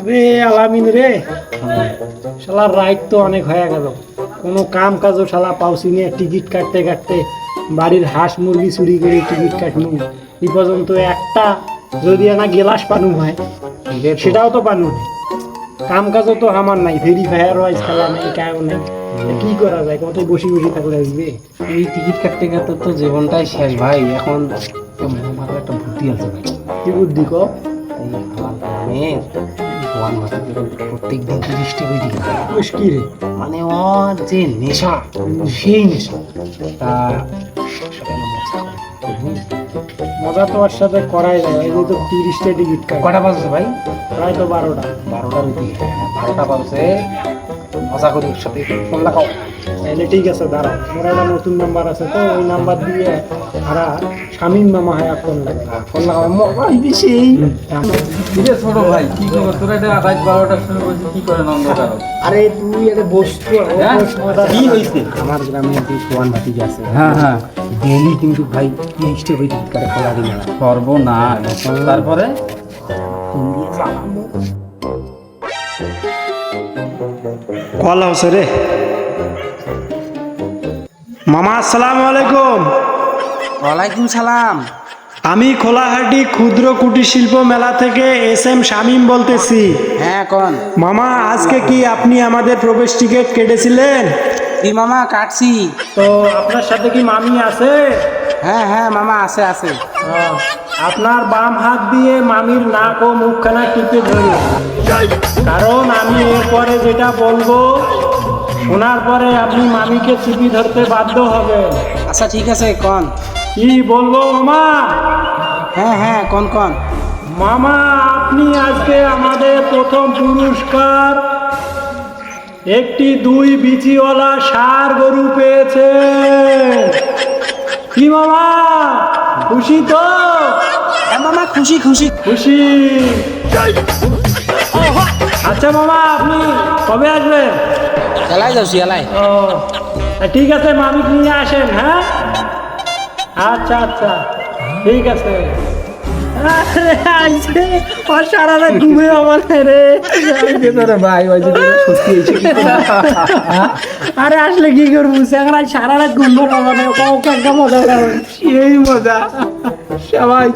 রে আলামিন রে, শালার রাইট তো অনেক হয়ে গেল, কোনো কাম কাজও শালা পাওছি নিয়ে টিকিট কাটতে কাটতে বাড়ির হাঁস মুরগি চুরি করে টিকিট কাটনু এই পর্যন্ত একটা যদি না গেলাস পানু হয় সেটাও তো পানু না। কাম কাজও তো আমার নাই, ভেরিফায়ার ওয়াইজ খেলা নেই, কেউ নেই, কি করা যায় কত বসে বসে থাকলে আসবে। এই টিকিট কাটতে কাটতে তো জীবনটাই শেষ ভাই। এখন আমার একটা বুদ্ধি আছে ভাই। কি বুদ্ধি কো? এই আমার গ্রামের ওয়ান মাসে প্রত্যেক দিন 30টা করে টিকিট কাটে। মুশকিল রে, মানে ওর যে নেশা, সেই নেশা তা সেটা মজা করে। মজা তো ওর সাথে করাই যায়, এই যে তো 30টা টিকিট কাট, কটা বাজছে ভাই? প্রায় তো 12টা। 12টার দিকে, 12টা বাজছে। মজা করি একসাথে, ফোন লাগাও। তাহলে ঠিক আছে, দাঁড়াও, মোর একটা নতুন নাম্বার আছে তো ওই নাম্বার দিয়ে আর শামীম মামা হয় ফোন লাগে, ফোন লাগাও, মজা হইবে সেই। ছোট ভাই কি করবো তোরা এটা রাত 12টার সময় বলছি কি করে অন্ধকার? আরে তুই এটা বসতো হ্যাঁ? কি হয়েছে? আমার গ্রামে যে সোয়ান ভাতিজা আছে, হ্যাঁ হ্যাঁ, ডেইলি কিন্তু ভাই 30টা করে টিকিট কাটে খোলা দিন। সর্বনাশ। তারপরে কল হচ্ছে রে। মামা আসসালামু আলাইকুম, ওয়ালাইকুম সালাম। আমি খোলাহাটি ক্ষুদ্র কুটির শিল্প মেলা থেকে এস.এম. শামীম বলতেছি। হ্যাঁ কোন মামা আজকে কি আপনি আমাদের প্রবেশ টিকিট কেটেছিলেন? কি মামা কাটছি? তো আপনার সাথে কি মামি আছে? হ্যাঁ হ্যাঁ মামা আছে আছে। আপনার বাম হাত দিয়ে মামির নাক ও মুখখানা টিপে ধরে, কারণ আমি এরপরে যেটা বলবো শোনার পরে আপনি মামিকে চিপি ধরতে বাধ্য হবেন। আচ্ছা ঠিক আছে কোন। কি বলবো মামা? হ্যাঁ হ্যাঁ কোন কোন। মামা আপনি আজকে আমাদের প্রথম পুরস্কার একটি 2 বিচিওয়ালা ষাঁড় গরু পেয়েছেন। কি মামা খুশি তো? হ্যাঁ মামা খুশি খুশি। খুশি। আচ্ছা মামা আপনি কবে আসবেন? এলাই যাচ্ছি এলাই। ও ঠিক আছে, মামিক নিয়ে আসেন। হ্যাঁ আচ্ছা আচ্ছা ঠিক আছে। সারা রাত ঘুমে আমার রে ভাই আরে আসলে কি করবো, সারা রাত ঘুমবো না, মানে ওকে একটা মজা, এই মজা সবাই।